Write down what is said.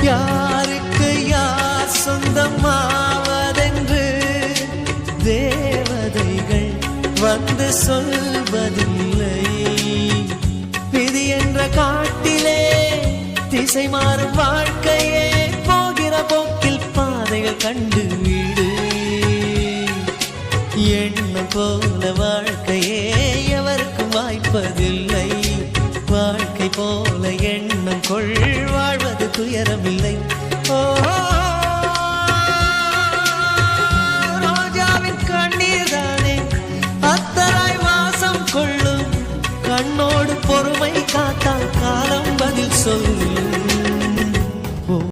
யாருக்கு யார் சொந்தமாவதென்று தேவதைகள் வந்து சொல்வதில்லை. விதி என்ற காட்டிலே திசை மாறும் வாழ்க்கையே, போகிற போக்கில் பாதைகள் கண்டு வீடு. எண்ணம் போல வாழ்க்கையே எவருக்கும் வாய்ப்பதில்லை. வாழ்க்கை போல எண்ணம் கொள், வாழ்வது துயரமில்லை. ஓ